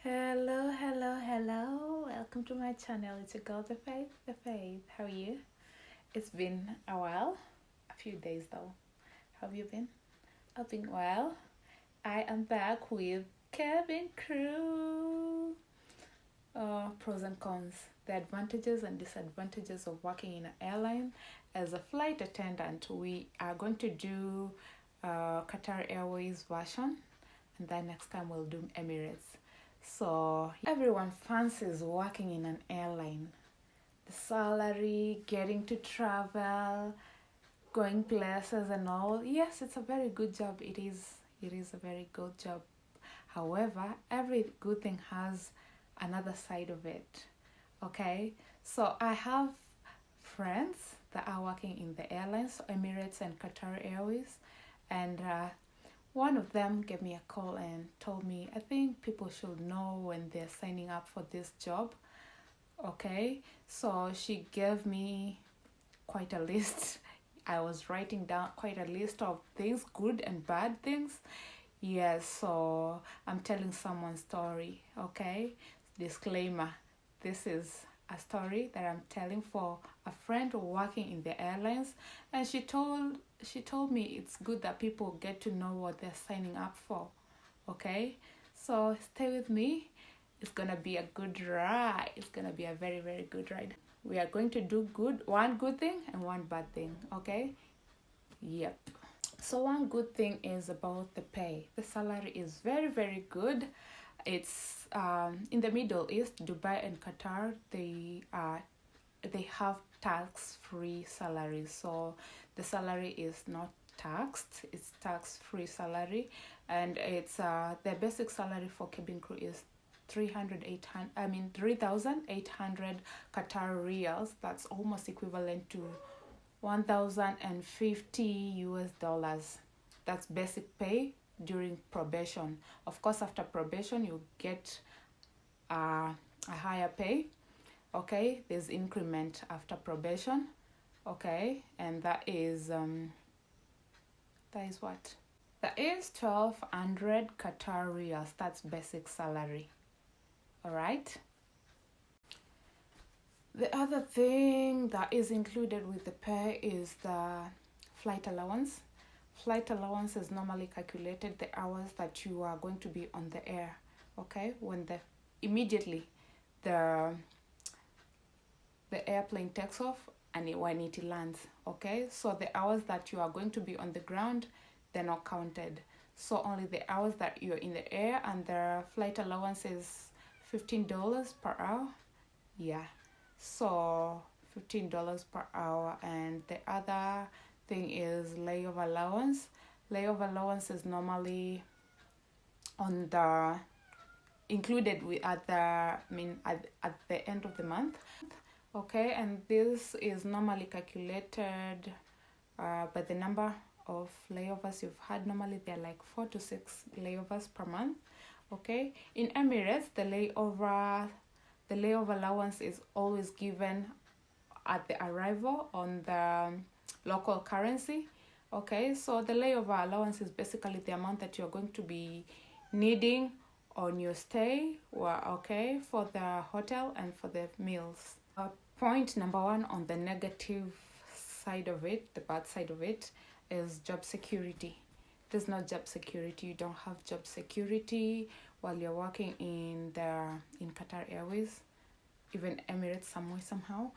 Hello, hello, hello. Welcome to my channel. It's your girl, The Faith. The Faith. How are you? It's been a while, a few days though. How have you been? I've been well. I am back with cabin crew. Pros and cons. The advantages and disadvantages of working in an airline. As a flight attendant, we are going to do Qatar Airways version, and then next time we'll do Emirates. So everyone fancies working in an airline. The salary, getting to travel, going places and all. Yes, it's a very good job. It is a very good job. However, every good thing has another side of it. Okay? So I have friends that are working in the airlines, Emirates and Qatar Airways, and one of them gave me a call and told me, I think people should know when they're signing up for this job. Okay, so she gave me quite a list. I was writing down quite a list of things, good and bad things. Yes, so I'm telling someone's story. Okay, disclaimer, this is a story that I'm telling for a friend working in the airlines, and she told me it's good that people get to know what they're signing up for. Okay, so stay with me. It's gonna be a good ride. It's gonna be a very, very good ride. We are going to do one good thing and one bad thing. Okay, yep. So one good thing is about the pay. The salary is very, very good. It's in the Middle East, Dubai and Qatar. They have tax-free salaries, so the salary is not taxed. It's tax-free salary, and it's the basic salary for cabin crew is 3,800 Qatar riyals. That's almost equivalent to 1,050 US dollars. That's basic pay during probation. Of course, after probation you get a higher pay. Okay, there's increment after probation. Okay, and that is what? That is 1,200 Qatar riyals. That's basic salary. All right. The other thing that is included with the pay is the flight allowance. Flight allowance is normally calculated the hours that you are going to be on the air. Okay, when immediately the airplane takes off and when it lands. Okay, so the hours that you are going to be on the ground, they're not counted. So only the hours that you're in the air, and the flight allowance is $15 per hour. Yeah, so $15 per hour. And the other thing is layover allowance. Layover allowance is normally on the included with at the end of the month. Okay, and this is normally calculated by the number of layovers you've had. Normally they're like 4 to 6 layovers per month. Okay, in Emirates, the layover allowance is always given at the arrival on the local currency. Okay, so the layover allowance is basically the amount that you're going to be needing on your stay, okay, for the hotel and for the meals. Point number one on the negative side of it, the bad side of it, is job security. There's no job security. You don't have job security while you're working in Qatar Airways, even Emirates somehow.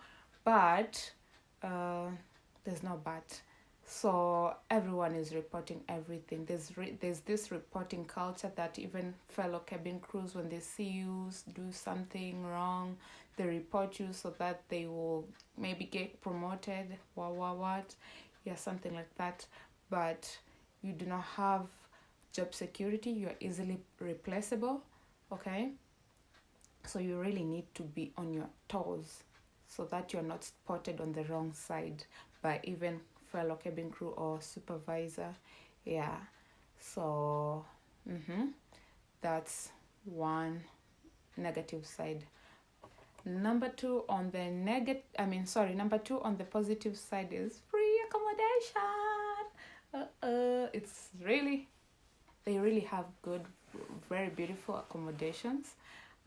But there's no but. So everyone is reporting everything. There's this reporting culture that even fellow cabin crews, when they see you do something wrong, they report you so that they will maybe get promoted. What? Yeah, something like that. But you do not have job security. You are easily replaceable. Okay, so you really need to be on your toes so that you're not spotted on the wrong side by even fellow cabin crew or supervisor. Yeah, so that's one negative side. Number two on the positive side is free accommodation. They really have good very beautiful accommodations.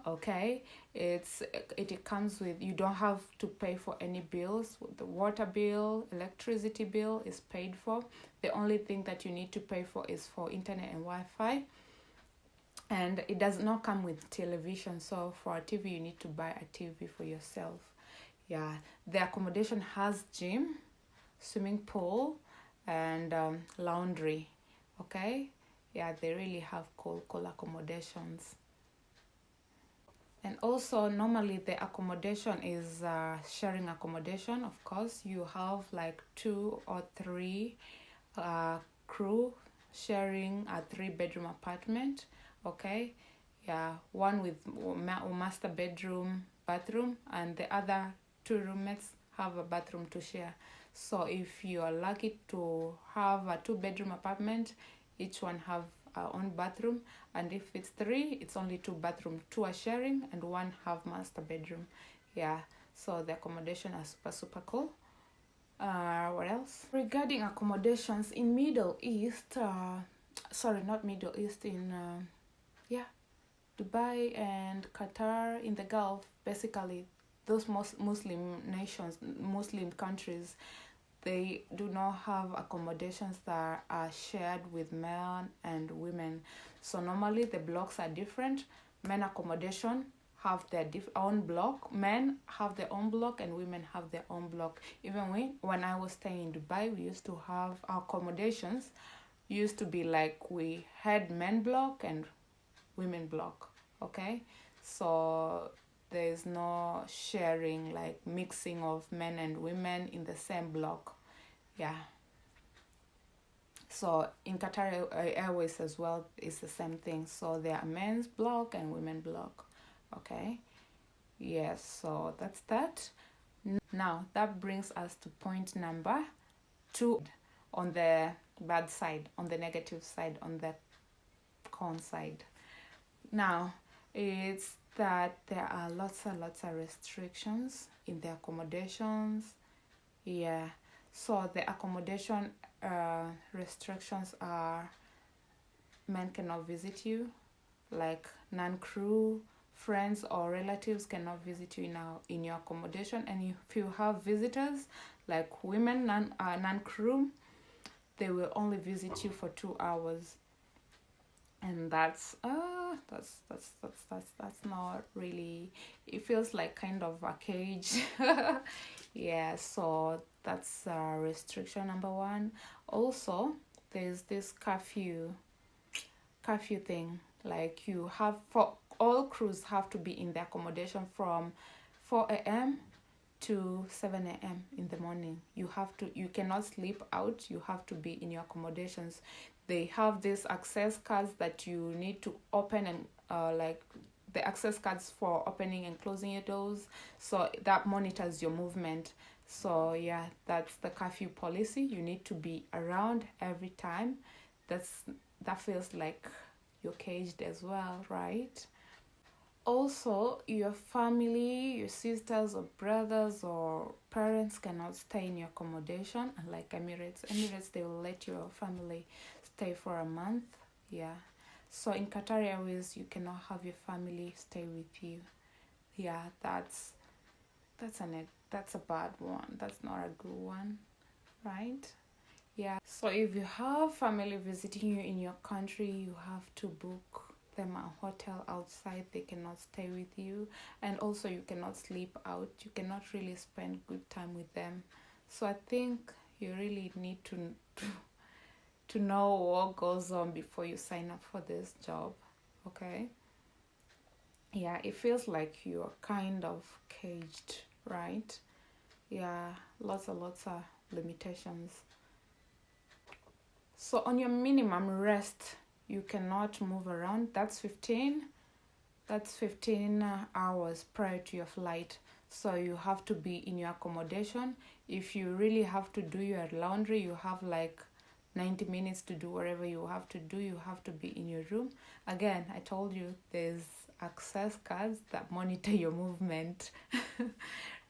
Okay, it comes with, you don't have to pay for any bills. The water bill, electricity bill is paid for. The only thing that you need to pay for is for internet and Wi-Fi. And it does not come with television, so for a TV you need to buy a TV for yourself. Yeah, the accommodation has gym, swimming pool, and laundry. Okay, yeah, they really have cool accommodations. And also, normally the accommodation is sharing accommodation. Of course, you have like 2 or 3 crew sharing a 3-bedroom apartment. Okay, yeah, one with master bedroom, bathroom, and the other 2 roommates have a bathroom to share. So if you are lucky to have a 2-bedroom apartment, each one have own bathroom, and if it's 3, it's only 2 bathroom, 2 are sharing and 1 have master bedroom. Yeah, so the accommodation are super cool. What else regarding accommodations in Middle East? Not Middle East, in Dubai and Qatar, in the Gulf, basically those Muslim nations, Muslim countries, they do not have accommodations that are shared with men and women. So normally the blocks are different. Men accommodation have their own block. Men have their own block and women have their own block. Even when I was staying in Dubai, we used to have our accommodations used to be like, we had men block and women block. Okay, so there's no sharing, like mixing of men and women in the same block. Yeah, so in Qatar Airways as well, it's the same thing. So there are men's block and women block. Okay, yes, so that's that. Now that brings us to point number 2, on the bad side, on the negative side, on the con side. Now it's that there are lots of restrictions in the accommodations. Yeah, so the accommodation restrictions are, men cannot visit you, like non-crew, friends or relatives cannot visit you in your accommodation. And if you have visitors like women, non-crew, they will only visit you for 2 hours. And that's not really, it feels like kind of a cage. Yeah, so that's restriction number 1. Also, there's this curfew thing, like you have, for all crews have to be in the accommodation from 4 a.m. to 7 a.m. in the morning. You cannot sleep out, you have to be in your accommodations. They have these access cards that you need to open, and like the access cards for opening and closing your doors, so that monitors your movement. So yeah, that's the curfew policy. You need to be around every time. That feels like you're caged as well, right? Also, your family, your sisters or brothers or parents cannot stay in your accommodation. Unlike Emirates, they will let your family stay for a month. Yeah. So in Qatar Airways, you cannot have your family stay with you. Yeah, that's a bad one. That's not a good one, right? Yeah. So if you have family visiting you in your country, you have to book them a hotel outside. They cannot stay with you, and also you cannot sleep out. You cannot really spend good time with them. So I think you really need to know what goes on before you sign up for this job. Okay, yeah, it feels like you're kind of caged, right? Yeah, lots of limitations. So on your minimum rest, you cannot move around. That's 15 hours prior to your flight. So you have to be in your accommodation. If you really have to do your laundry, you have like 90 minutes to do whatever you have to do. You have to be in your room. Again, I told you there's access cards that monitor your movement.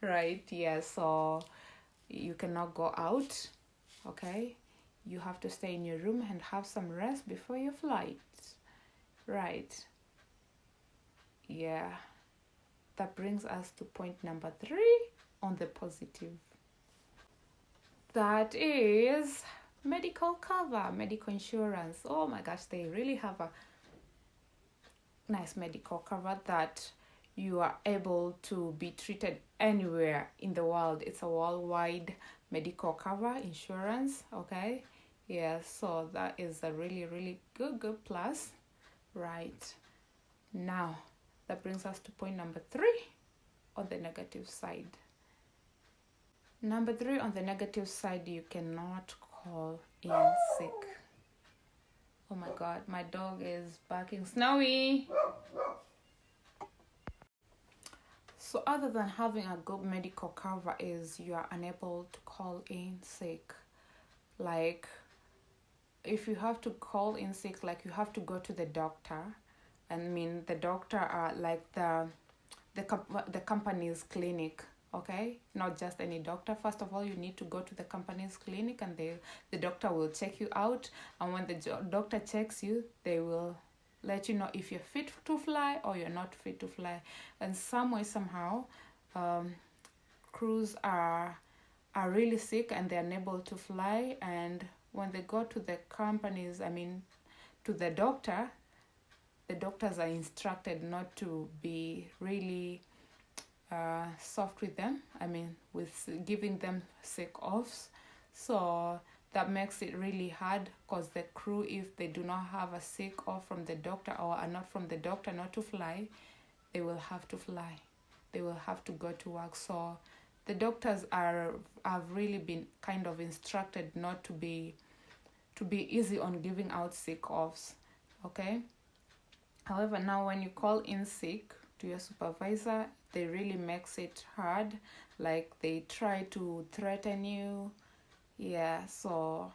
Right? Yeah, so you cannot go out. Okay, you have to stay in your room and have some rest before your flight. Right. Yeah. That brings us to point number 3 on the positive. That is medical cover, medical insurance. Oh my gosh, they really have a nice medical cover that you are able to be treated anywhere in the world. It's a worldwide medical cover insurance, okay? Yeah, so that is a really, really good plus. Right. Now, that brings us to point number 3 on the negative side. Number 3 on the negative side, you cannot call in sick. Oh my god, my dog is barking. Snowy! So other than having a good medical cover is you are unable to call in sick. Like, if you have to call in sick, like you have to go to the doctor. I mean, the doctor are like the company's clinic, okay? Not just any doctor. First of all, you need to go to the company's clinic, and the doctor will check you out. And when the doctor checks you, they will let you know if you're fit to fly or you're not fit to fly. And some way, somehow, crews are really sick and they're unable to fly. And when they go to the companies, I mean, to the doctor, the doctors are instructed not to be really soft with them. I mean, with giving them sick offs. So that makes it really hard, because the crew, if they do not have a sick off from the doctor or are not from the doctor not to fly, they will have to fly. They will have to go to work. So the doctors have really been kind of instructed not to be easy on giving out sick offs. Okay. However, now when you call in sick to your supervisor, they really makes it hard. Like, they try to threaten you. Yeah, so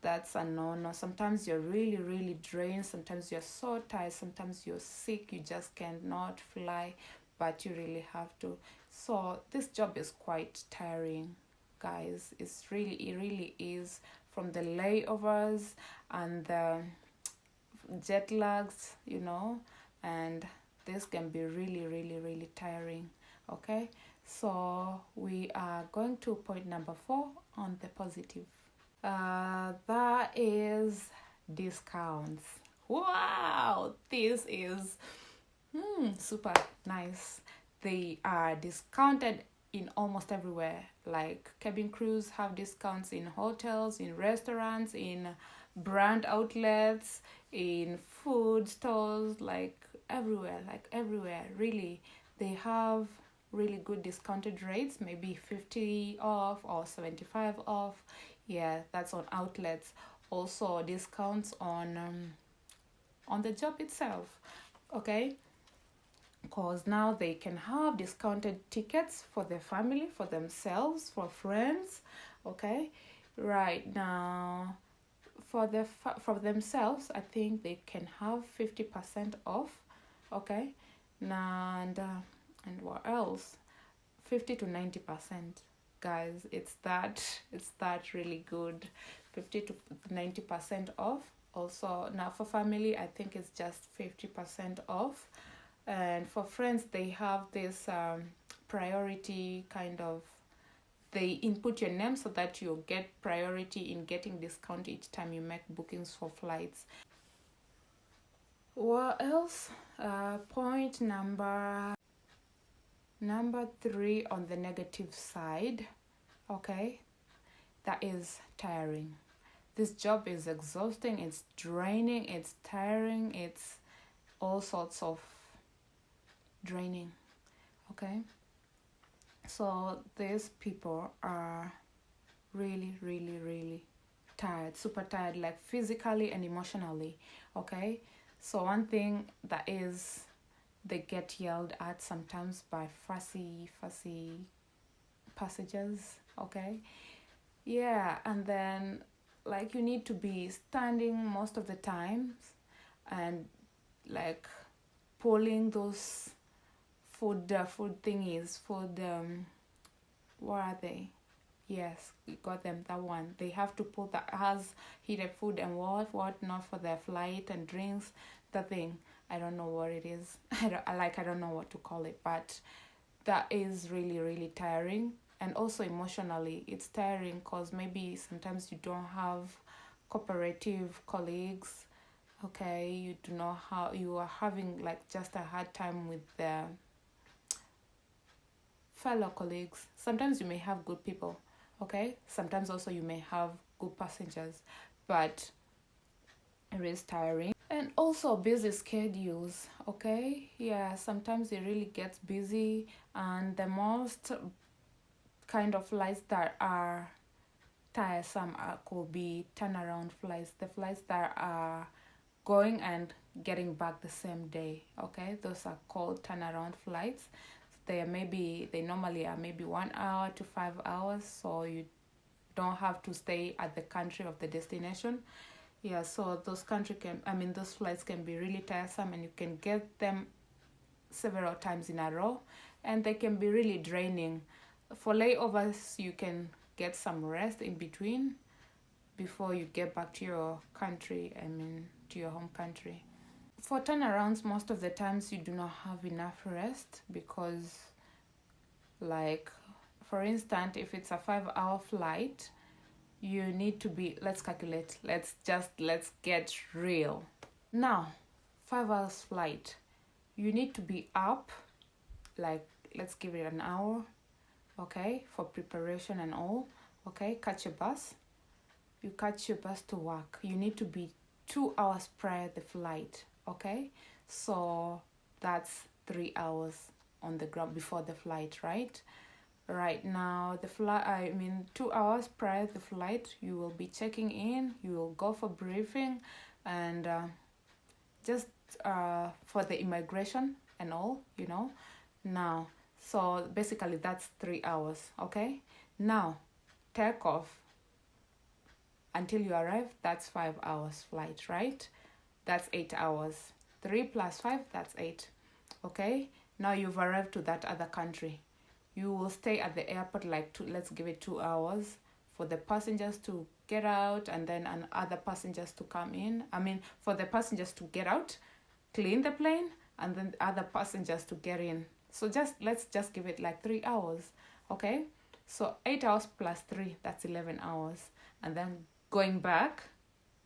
that's a no-no. Sometimes you're really, really drained. Sometimes you're so tired. Sometimes you're sick. You just cannot fly, but you really have to. So this job is quite tiring, guys. It really is. From the layovers and the jet lags, and this can be really, really, really tiring. Okay, so we are going to point number 4 on the positive. That is discounts. Wow, this is super nice. They are discounted in almost everywhere. Like, cabin crews have discounts in hotels, in restaurants, in brand outlets, in food stores, like everywhere, really. They have really good discounted rates, maybe 50 off or 75 off. Yeah, that's on outlets. Also discounts on the job itself. Okay, because now they can have discounted tickets for their family, for themselves, for friends. Okay, right now, for themselves, I think they can have 50% off. Okay, and what else? 50 to 90%, guys. It's that really good. 50 to 90% off. Also, now for family, I think it's just 50% off. And for friends, they have this priority kind of. They input your name so that you get priority in getting discount each time you make bookings for flights. What else? Point number 3 on the negative side. Okay, that is tiring. This job is exhausting. It's draining. It's tiring. It's all sorts of draining. Okay, so these people are really, really, really tired, super tired, like physically and emotionally. Okay, so one thing that is, they get yelled at sometimes by fussy passengers. Okay, yeah, and then, like, you need to be standing most of the times and, like, pulling those food thingies, what are they? Yes, we got them, that one. They have to put that has heated food and what not for their flight and drinks. the thing. I don't know what it is. I don't know what to call it, but that is really, really tiring. And also emotionally, it's tiring because maybe sometimes you don't have cooperative colleagues. Okay, you do not have, you are having like just a hard time with the fellow colleagues. Sometimes you may have good people, okay? Sometimes also you may have good passengers, but it is tiring. And also busy schedules, okay? Yeah, sometimes it really gets busy, and the most kind of flights that are tiresome could be turnaround flights, the flights that are going and getting back the same day, okay? Those are called turnaround flights. They normally are maybe 1 hour to 5 hours, so you don't have to stay at the country of the destination. Yeah, so those flights can be really tiresome, and you can get them several times in a row, and they can be really draining. For layovers, you can get some rest in between before you get back to your country, to your home country. For turnarounds, most of the times you do not have enough rest because, like, for instance, if it's a 5 hour flight, you need to be, let's calculate, let's get real. Now, 5 hours flight, you need to be up, like, let's give it an hour, okay, for preparation and all, okay, catch a bus. You catch your bus to work. You need to be 2 hours prior the flight, okay? So that's 3 hours on the ground before the flight, right? Right now, 2 hours prior to the flight, you will be checking in, you will go for briefing, and just for the immigration and all, Now, so basically that's 3 hours, okay? Now, take off until you arrive, that's 5 hours flight, right? That's 8 hours. 3 plus 5, that's 8. Okay? Now you've arrived to that other country. You will stay at the airport let's give it 2 hours for the passengers to get out, and then other passengers to come in. For the passengers to get out, clean the plane, and then other passengers to get in. So let's just give it like 3 hours. Okay? So 8 hours plus 3, that's 11 hours. And then going back,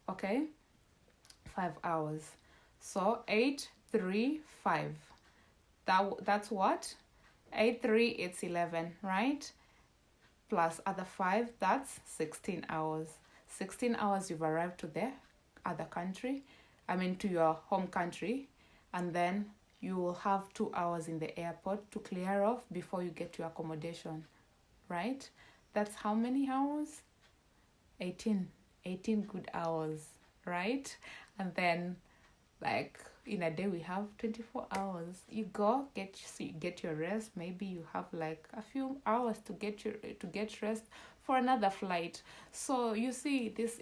okay, 5 hours. So 8, 3, 5. That's what? 8, 3, it's 11, right? Plus other 5, that's 16 hours. 16 hours you've arrived to the other country, to your home country, and then you will have 2 hours in the airport to clear off before you get to your accommodation, right? That's how many hours? 18 good hours, right? And then, like, in a day we have 24 hours. You go get your rest. Maybe you have like a few hours to get rest for another flight. So you see, this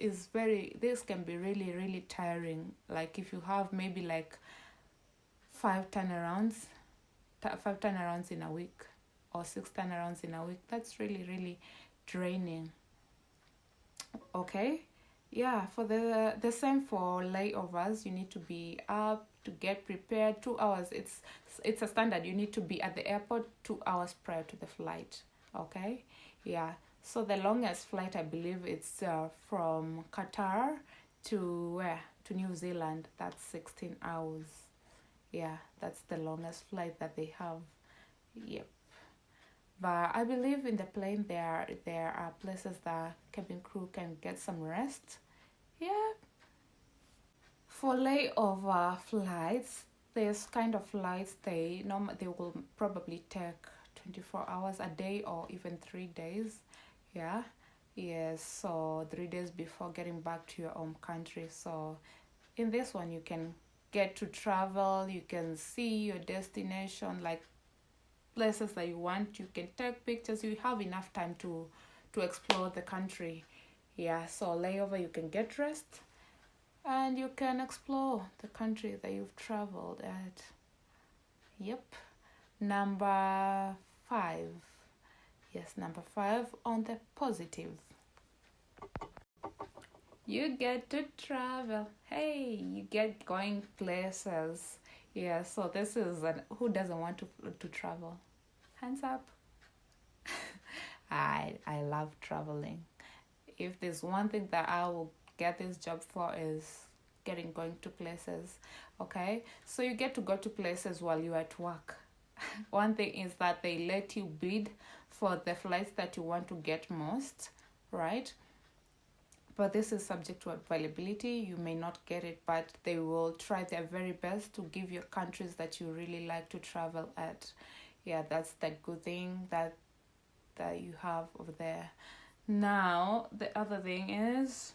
can be really, really tiring. Like if you have maybe like 5 turnarounds in a week, or 6 turnarounds in a week, that's really, really draining. Okay, yeah, for the same for layovers, you need to be up to get prepared 2 hours. It's a standard. You need to be at the airport 2 hours prior to the flight. Okay, yeah. So the longest flight, I believe, it's from Qatar to New Zealand. That's 16 hours. Yeah, that's the longest flight that they have. Yep. But I believe in the plane there are places that cabin crew can get some rest. Yeah. For layover flights, there's kind of flights they will probably take 24 hours a day, or even 3 days. Yeah. Yes, so 3 days before getting back to your home country. So in this one you can get to travel, you can see your destination, like places that you want, you can take pictures, you have enough time to explore the country. Yeah, so layover, you can get rest and you can explore the country that you've traveled at. Yep. Number 5. Yes, number 5 on the positive. You get to travel. Hey, you get going places. Yeah, so this is who doesn't want to travel? Hands up. I love traveling. If there's one thing that I will get this job for is going to places. Okay, so you get to go to places while you're at work. One thing is that they let you bid for the flights that you want to get most, right? But this is subject to availability. You may not get it, but they will try their very best to give you countries that you really like to travel at. Yeah, that's the good thing that you have over there. Now, the other thing is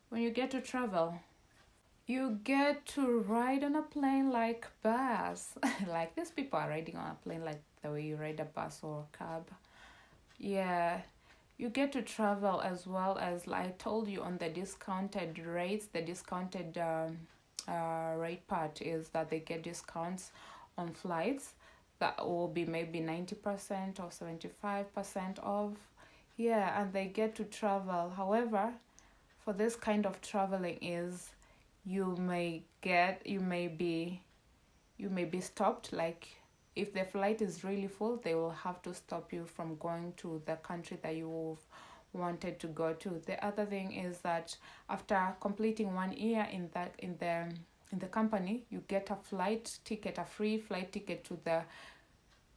when you get to travel, you get to ride on a plane like bus. Like these people are riding on a plane like the way you ride a bus or a cab. Yeah, you get to travel as well as like I told you on the discounted rates. The discounted rate part is that they get discounts on flights that will be maybe 90% or 75% off. Yeah, and they get to travel. However, for this kind of traveling is you may be stopped, like if the flight is really full, they will have to stop you from going to the country that you wanted to go to. The other thing is that after completing 1 year in the company, you get a free flight ticket to the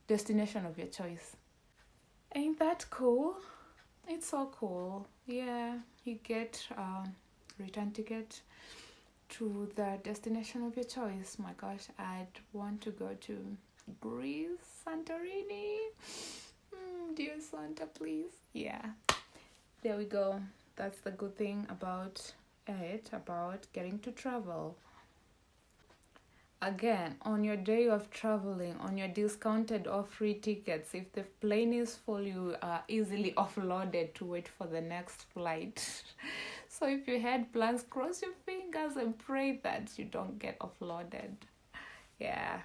destination of your choice. Ain't that cool? It's so cool. Yeah, you get a return ticket to the destination of your choice. My gosh, I'd want to go to Greece, Santorini. Dear Santa, please. Yeah, there we go. That's the good thing about getting to travel. Again, on your day of traveling, on your discounted or free tickets, if the plane is full, you are easily offloaded to wait for the next flight. So if you had plans, cross your fingers and pray that you don't get offloaded. Yeah.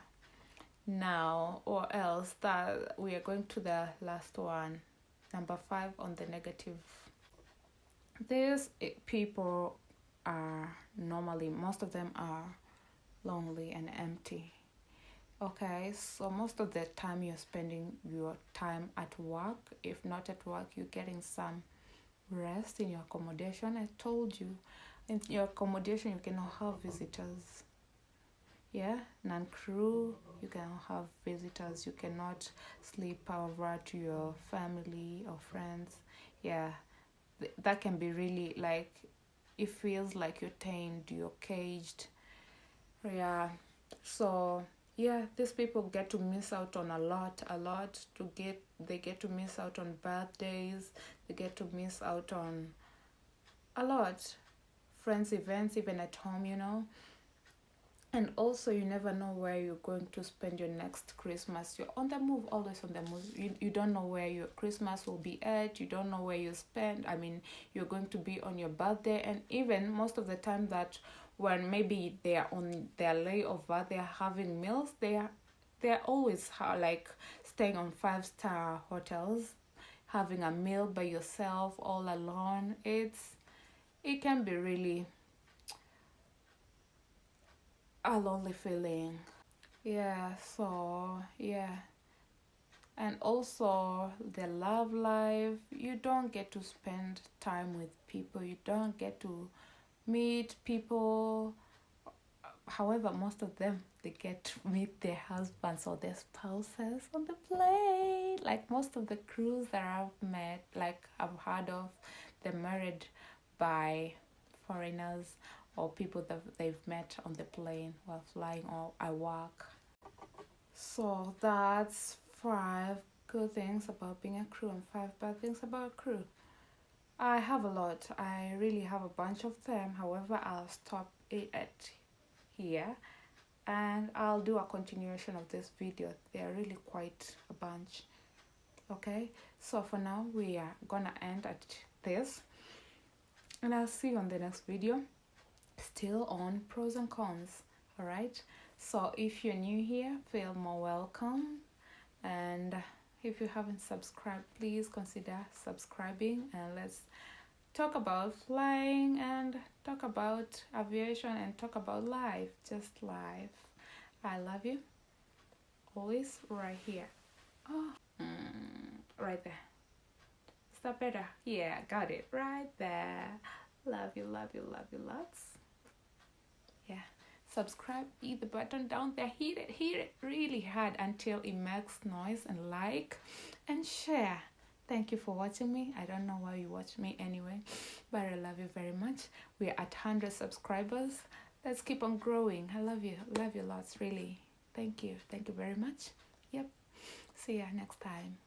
Now, or else that we are going to the last one, number 5 on the negative. These people are normally, most of them are lonely and empty. Okay, so most of the time you're spending your time at work. If not at work, you're getting some rest in your accommodation. I told you, in your accommodation you cannot have visitors. Yeah, non-crew, you cannot have visitors. You cannot sleep over to your family or friends. Yeah, that can be really like, it feels like you're tamed, you're caged. Yeah, so yeah, these people get to miss out on a lot. They get to miss out on birthdays. They get to miss out on a lot, friends events, even at home. And also, you never know where you're going to spend your next Christmas. You're on the move, always on the move. You don't know where your Christmas will be at. You don't know where you spend. I mean, you're going to be on your birthday. And even most of the time that when maybe they are on their layover, they are having meals. They're always like staying on 5-star hotels, having a meal by yourself, all alone. It can be really a lonely feeling. Yeah, so yeah. And also the love life, you don't get to spend time with people, you don't get to meet people. However, most of them, they get to meet their husbands or their spouses on the plane. Like most of the crews that I've met, like I've heard of, they're married by foreigners or people that they've met on the plane while flying or at work. So that's 5 good things about being a crew and 5 bad things about a crew. I have a lot. I really have a bunch of them. However, I'll stop it at here and I'll do a continuation of this video. They are really quite a bunch. Okay, so for now we are gonna end at this and I'll see you on the next video, still on pros and cons. All right, so if you're new here, feel more welcome, and if you haven't subscribed, please consider subscribing and let's talk about flying and talk about aviation and talk about life, just life. I love you. Always right here. Oh, right there. Is that better? Yeah, got it. Right there. Love you, love you, love you lots. Yeah. Subscribe, hit the button down there, hit it really hard until it makes noise, and like and share. Thank you for watching me. I don't know why you watch me anyway, but I love you very much. We're at 100 subscribers. Let's keep on growing. I love you lots, really. Thank you very much. Yep. See ya next time.